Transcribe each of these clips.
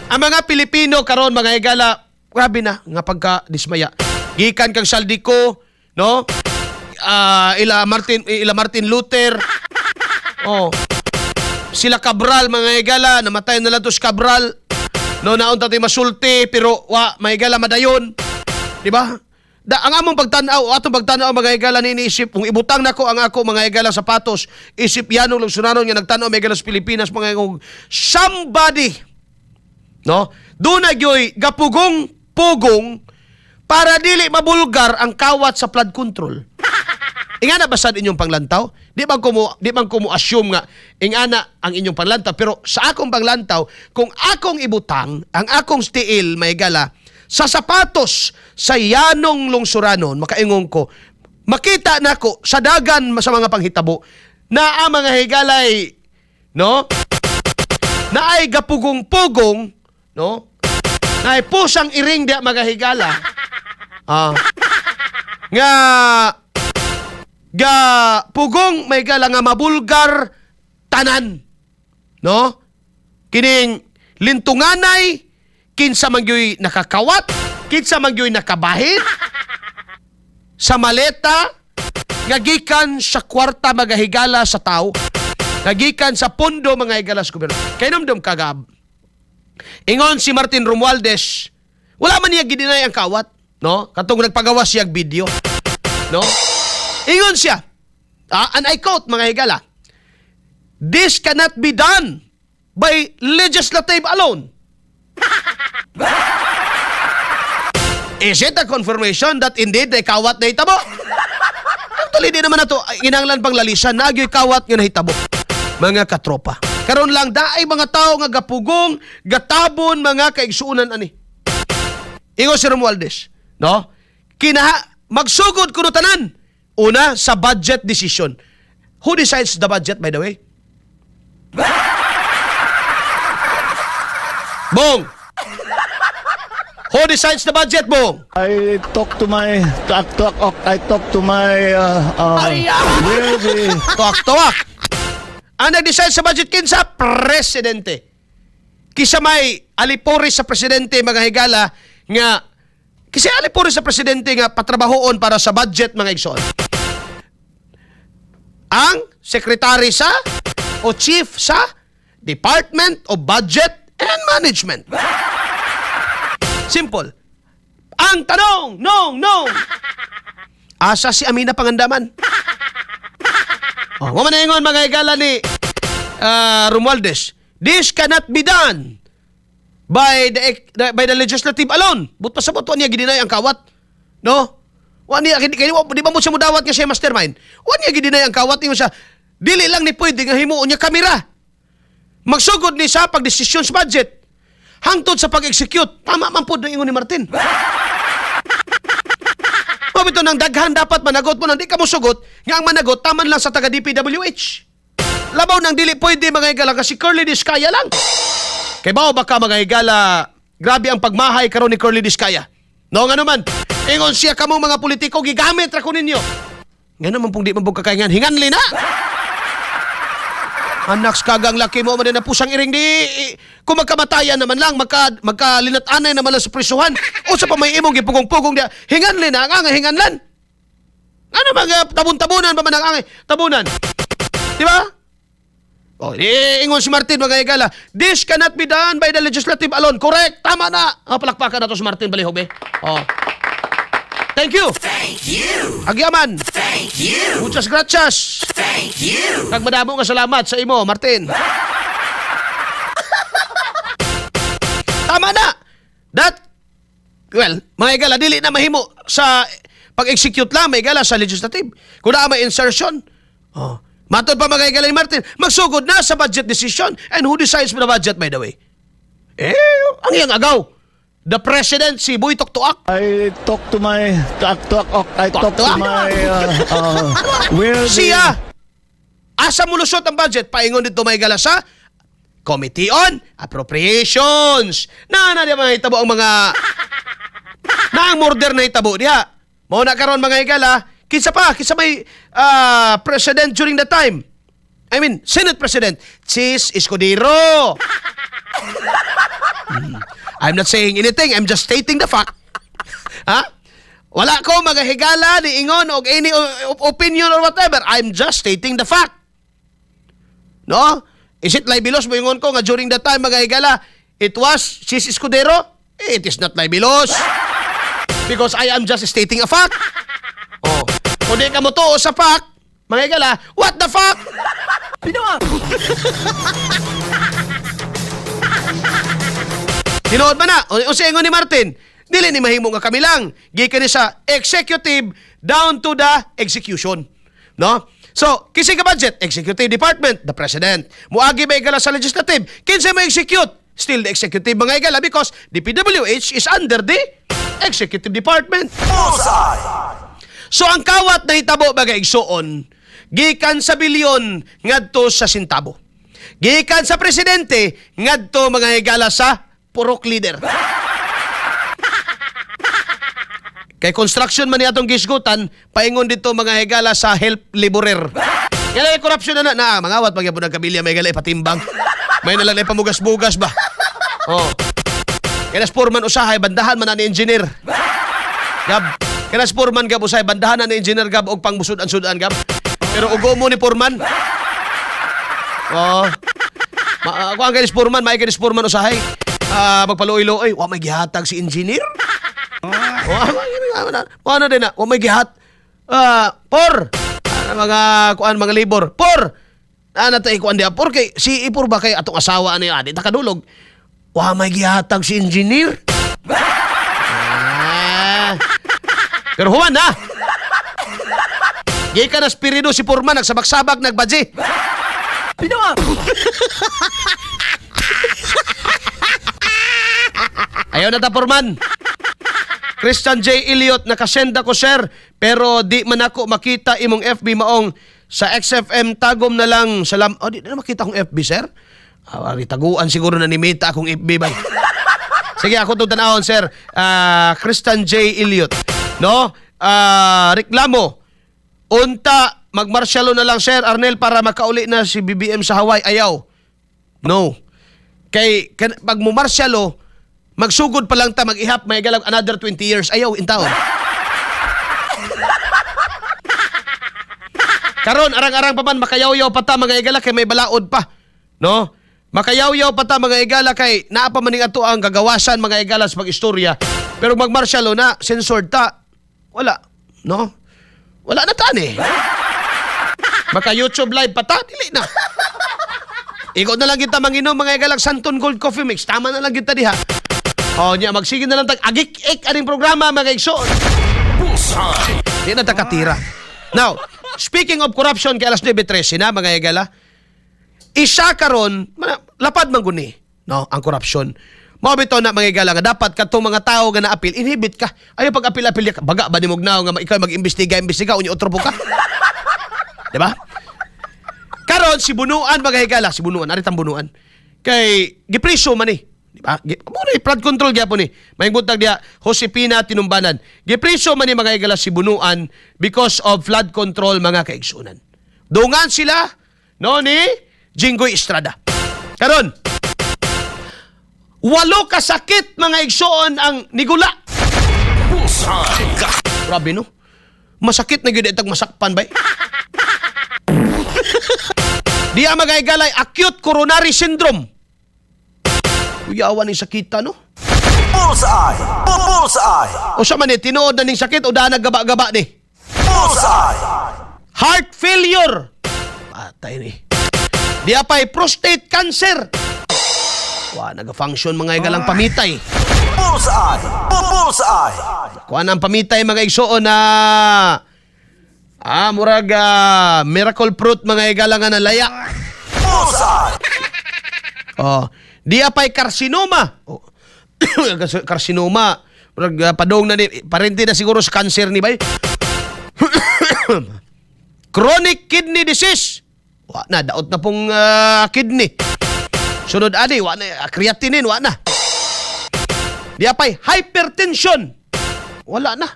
Ang mga Pilipino karon mga higala, grabe na nga pagka-dismaya. Gikan kang Saldico, no? Ila Martin Luther. Oh. Sila Cabral mga higala, namatay na lang to si Cabral. No, naunta tayo masulti pero mga higala madayon. Di ba? Ang among pagtanaw, atong pagtanaw mga higala ni iniisip, kung ibutang nako ang ako mga higala sapatos, isip yanong lungsunanon nga nagtanaw mga higala sa Pilipinas mga higala, somebody, no? Doon na gyoy gapugong-pugong para dili mabulgar ang kawat sa flood control. Ingana ba sa inyong panglantaw? Di man ko mo assume nga ingana ang inyong panglantaw, pero sa akong panglantaw, kung akong ibutang ang akong stiil may gala sa sapatos sa yanong lungsuranon, makaingon ko, makita nako sa dagan sa mga panghitabo na ang mga higalay, no? Na ay gapugong-pugong, no? Na ay pusang iring dia mga higala. Nga pugong may gala nga mabulgar tanan, no? Kining lintunganay kinsa mangyoy nakakawat, kinsa mangyoy nakabahid sa maleta nga gikan sa kwarta mga higala sa tao, nga gikan sa pondo mga higala sa gobyerno. Kay namdom kagab. Ingon si Martin Romualdez, wala man niya gidinay ang kawat, no? Katong nagpagawa siya og video, no? Ingon siya, and I quote mga higala, "This cannot be done by legislative alone." Is it a confirmation that indeed ay kawat na hitabo? Actually, di naman na ito, inanglan pang lalisan, nagyo'y kawat nga nahitabo. Mga katropa. Karon lang, daay mga tao nga gapugong, gatabon, mga kaigsuunan ani. Ingo si Romualdez, no? Magsugod kuno tanan. Una, sa budget decision. Who decides the budget, by the way? Bong! Who decides the budget, Bong? I talk to my Tuwak-tuwak. Ang nag-decide sa budget kinsa? Presidente. Kisa may alipori sa presidente mga higala nga kasi alipori sa presidente nga patrabahoon para sa budget mga igsoon. Ang secretary sa o chief sa Department of Budget and Management. Simple. Ang tanong, no. Asa si Amina Pangandaman? Mamanaingon mga higala ni Romualdez. This cannot be done by the legislative alone. But pasabot niya gidinay ang kawat. No? Di ba mo siya mudawat nga siya mastermind? Niya gidinay ang kawat niyo siya. Dili lang ni pwede nga himuon niya kamera. Magsugod ni sa pagdesisyon sa budget. Hangtod sa pag-execute, tama man po ng ingon ni Martin. Mabito ng daghan dapat managot mo nang di ka mo sugot, nga ang managot, taman lang sa taga-DPWH. Labaw nang dili pwede mga higala kasi Curly Discaya lang. Kay bao baka mga higala, grabe ang pagmahay karon ni Curly Discaya. No nga naman, ingon siya kamong mga politiko, gigamit ra ko ninyo. Nga naman pong di man pong kakaingan, hinganli na. Anak kagang laki mo man na pusang iring di kung magkamatayan naman lang magkalinat-anay naman lang sa prisuhan o sa pamay imong gipugong-pugong dia hinganli na ang hinganlan. Ano mga tabon-tabunan ba man ang tabunan? Di ba? Ingon si Martin mga higala, this cannot be done by the legislative alone. Correct, tama na. Palakpakan na to si Martin Balihog. Thank you. Thank you. Agyaman. Thank you. Muchas gracias. Thank you. Nagmadamo ka salamat sa imo, Martin. Tama na. Mga higala, dili na mahimo sa pag-execute lang, mga higala, sa legislative. Kung na may insertion. Matod pa mga higala ni Martin, magsugod na sa budget decision. And who decides for the budget, by the way? Ang iyang agaw. The President, si Boy Toktoak. I talk to my Siya, asa mo lusot ang budget? Paingon dito may gala sa Committee on Appropriations. Na di mga hitabo ang mga na ang murder na hitabo diha. Mao na karon mga higala, kinsa may president during that time. I mean, Senate President, Chis Escudero. I'm not saying anything. I'm just stating the fact. Ha? Wala ko magahigala ni ingon o any opinion or whatever. I'm just stating the fact. No? Is it libelous mo ingon ko nga during that time magahigala it was Sis Escudero? It is not libelous. Because I am just stating a fact. Oh. Kung di ka mo to sa fact, magahigala, what the fuck? Tinood ba na? O sa ingon ni Martin, dili ni mahimo nga kami lang. Gikan ni sa executive down to the execution. No? So, kinsa ka budget? Executive department, the president. Muagi ba igala sa legislative? Kinsa mo execute? Still the executive mga igala because the PWH is under the executive department. So, ang kawat na hitabo bagay igsuon, gikan sa bilyon ngadto sa sintabo. Gikan sa presidente ngadto mga igala sa purok leader. Kay construction man atong gisgutan, paingon dito mga higala sa help laborer. Kaya corruption na mangawat pagyapon ang kabilya may higala patimbang. May nalang pamugas-bugas ba? Oh. Kaya sporman usahay bandahan man ani engineer. Gab, kaya sporman gab usahay bandahan ani engineer gab og pangmusud-an-sudan gab. Pero ugo mo ni foreman. Oh. Ako ang kaya sporman, may kaya sporman usahay. Magpaluoy-luoy, wa may gihatag si engineer. Ano din na, wa may gihat. Por. Mga labor. Por. Tayo kuan dia por kay si ipor ba kay atong asawa ani adi takadulog. Wa may gihatag si engineer. Pero human na. Gay ka na spirido si Porman nagsabak-sabak nagbadji. Ayaw na ta Porman. Christian J. Elliot, nakasenda ko sir, pero di man ako makita imong FB maong sa XFM tagom na lang. Di na makita akong FB sir. Taguan siguro na nimita akong FB ba. Sige, ako itong tanahon sir. Christian J. Elliot. No? Reklamo. Unta, magmarsyalo na lang sir, Arnel, para makauli na si BBM sa Hawaii. Ayaw. No. Kay, pag mumarsyalo, magsugod pa lang ta, mag-ihap, may galag another 20 years. Ayaw, intaon. Karon arang-arang pa man, makayaw-yaw pa ta, mga igala, kay may balaod pa. No? Makayaw-yaw pa ta, mga igala, kay naapa maning ato ang gagawasan, mga igala, sa pag-istorya. Pero magmarsyalo na, censored ta, wala. No? Wala na ta ni. Maka-YouTube live pa ta, dili na. Ikaw na lang kita manginom, mga igalag, Santon Gold Coffee Mix. Tama na lang kita diha. O niya, magsige na lang tag agik-ik aning programa, mga igsoon. Di na takatira. Now, speaking of corruption, kay alas 9:13 na, mga igala, isa karon, lapad man guni, no, ang corruption. Mao bitaw na mga igala nga dapat katong mga tao nga na-appeal, inhibit ka. Ayo pag appeal ka, baga ba ni mugnaw nga ikaw mag-imbestiga unya utropo ka. Di ba? Karon si Bunuan mga higala, si Bunuan, aritang Bunuan. Kay gipriso man ni. Di ba? Muna flood control gyapon ni. May buntag dia Josepina Tinumbanan. Gipriso man ni mga higala si Bunuan because of flood control mga kaigsunan. Dungan sila no ni Jinggoy Estrada. Karon 8 kasakit mga igsoon ang nigula. Grabe no. Masakit na gyud itag masakpan bay. Diya magaygalay acute coronary syndrome. Uyawa ning sakita no. Bullseye! Bullseye! O sa man ni tinuod na ning sakit o daan naggaba-gaba ni. Bullseye! Heart failure. Patay ni. Diya pa'y prostate cancer. Wa naga-function mga igalang pamitay. Bullseye! Bullseye! Kuha ng pamitay mga igsoon na murag miracle fruit mga igalang nga nalaya. Bullseye! Di apay carcinoma. Carcinoma. Murag padong na ni parente na siguro sa cancer ni bay. Chronic kidney disease. Wa na daot na pong kidney. Sunod adi wa na creatinine wa na. Di apay hypertension. Wala na.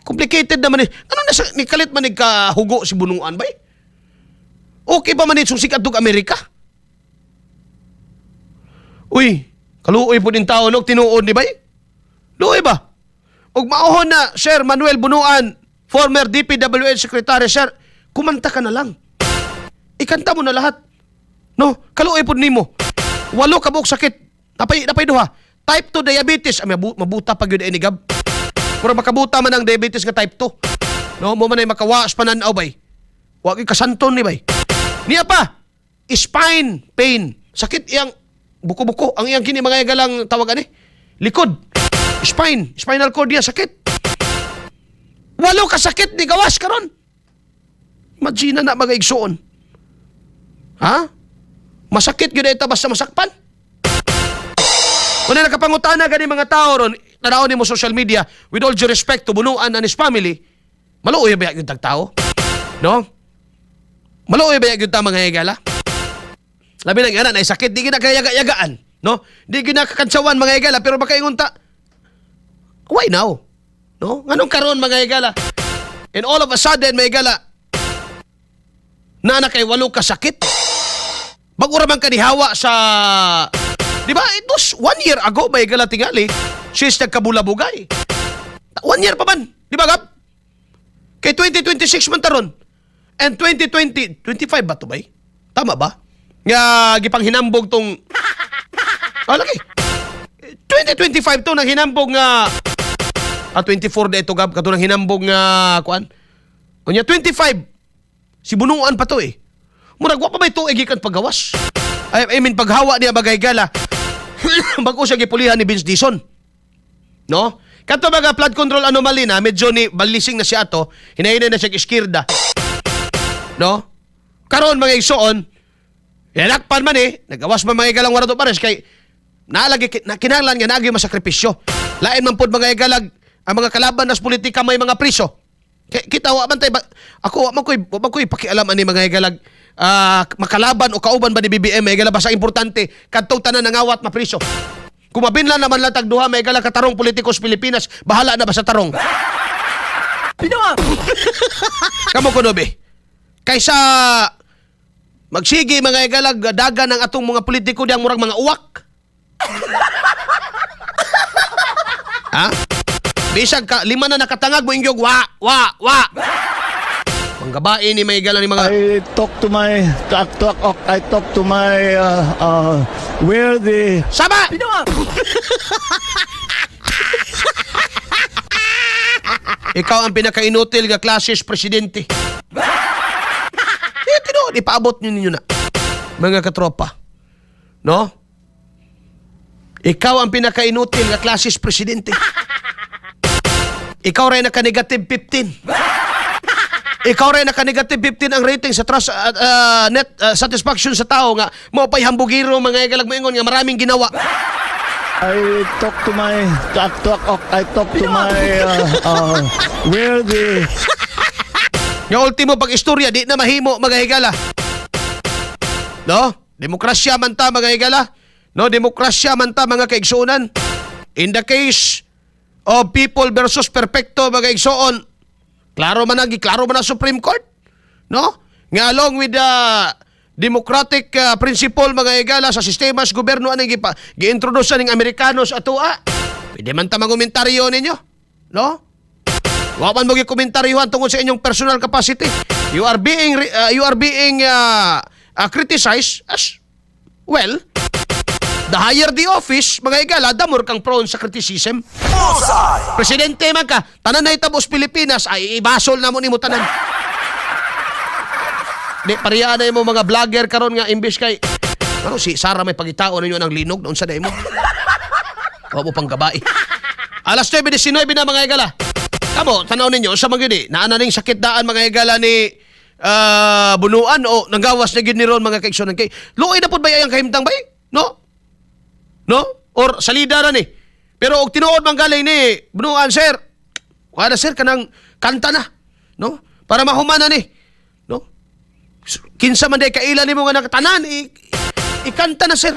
Complicated naman eh. Ano na ni kalit man nagkahugo si Bunuan bay? Okay pa man itong sikat ng Amerika? Uy, Kaluoy po din tao, no? Tinuod ni bay? Luoy ba? Ug maohon na, Sir Manuel Bunuan, former DPWH Secretary, Sir, kumanta ka na lang. Ikanta mo na lahat. No? Kaluoy po nimo. 8 ka buok sakit. Napay duha. Type 2 diabetes. Mabuta pag yun ni Gab. Mura makabuta man ang diabetes nga type 2. No? Mo man ay makawaas pananaw bay. Wag kasanton ni bay. Niya pa, spine pain. Sakit iyang buko-buko. Ang iyang kini mga galang tawagan likod. Spinal cord niya sakit. 8 ka sakit ni gawas karon. Imagine na mga igsuon. Ha? Masakit gyud ita basta masakpan. Kung nakapangutana gani mga tao ron, tanaw nimo social media, with all due respect to Bunuan and his family, maluoy ba yung tagtao? No? Maluoy ba yung mga higala? Labi na nga na sakit, di ginakayaga-yagaan. No? Di ginakakantsawan mga higala, pero baka ingunta, why now? No? Nganong karon mga higala? And all of a sudden, mga higala, na kay 8 ka sakit? Bagura man kanihawa sa... Di ba? It was 1 year ago, may higala tingali, she's nagkabulabugay. 1 year pa man. Di ba, Gab? Kay 2026 man taron. And 2020, 25 ba ito ba? Tama ba? Nga, gipang hinambog tong... lagi. 2025 to, nang hinambog nga... 24 na ito, Gab, kato nang hinambog nga... Kuan? O niya, 25. Si Bunuan pa to Murag, wa pa ba ito igikan paggawas? I mean, paghawa niya bagay gala. Bago siya gipulihan ni Vince Dizon. No? Kato mga flood control anomaly na, medyo ni balising na siya ato, hinahinay na siya iskirda. No? Karon mga igsoon, yanakpan man nagawas man mga igalang warato pares, kay naalagi, kinahanglan nga naagi masakripisyo. Lain man pod mga igalag, ang mga kalaban nas politika may mga priso. Kita wa man tay ako wa man koy pakialam ani mga igalag makalaban o kauban ba ni BBM may gala basta importante kadtong tanan nangawat mapriso. Kung mabinlan naman lang tagduha may gala katarong politikos Pilipinas, bahala na ba sa tarong? Pinawa. Kamo kuno be. Kaysa magsigi mga igalag dagan ng atong mga politiko diyang murag mga uwak. Ha? Bisag ka, 5 na nakatangag mo ingyog, wa. Manggabain ni may gala ni mga... I talk to my where the Sama! Ikaw ang pinakainutil nga klases presidente. Tino, ipaabot ninyo na. Mga katropa. No? Ikaw ang pinakainutil nga klases presidente. Ikaw rin naka-negative 15. Ikaw rin naka-negative 15 ang rating sa trust net satisfaction sa tao nga mo pa'y hambugiro mga igalag maingon nga maraming ginawa. I talk to my where the Nga ultimo pag istorya di na mahimo mga higala. No? Demokrasya man ta mga higala. No, demokrasya man ta mga kaigsuonan. In the case of people versus perfecto mga igsoon, klaro man ang Supreme Court, no? Nga along with the democratic principle mga igala sa sistema sa gobyerno anong gi-introduce ning Amerikanos atua. Pwede man ta magomentaryo ninyo, no? Wa man mo gi-komentaryohan tungod sa inyong personal capacity. You are being criticized as well. The higher the office, mga igala, the more kang prone sa criticism. Bullseye! Presidente man ka, tanan na itabos Pilipinas, ay ibasol na mo ni mo tanan. Di, pariya na mo mga vlogger karon nga, imbis kay, ano, si Sarah may pagitao ninyo ng linog, noon sa day mo. Huwag mo pang gabai. Alas 9:19 na mga igala. Kamo, tanaw ninyo, sa mga yun naananing sakit daan mga igala ni Bunuan o nanggawas na gid ni ron mga kaiksonan kay. Luoy na po ba yung kahimtang ba No? No? Or salida na ni. Pero og tinuod man galing ni Bunuan, sir. Wala sir kanang kanta na, no? Para mahumana ni, no? Kinsa man day kaila nimo nga nakatanan, ikanta na sir.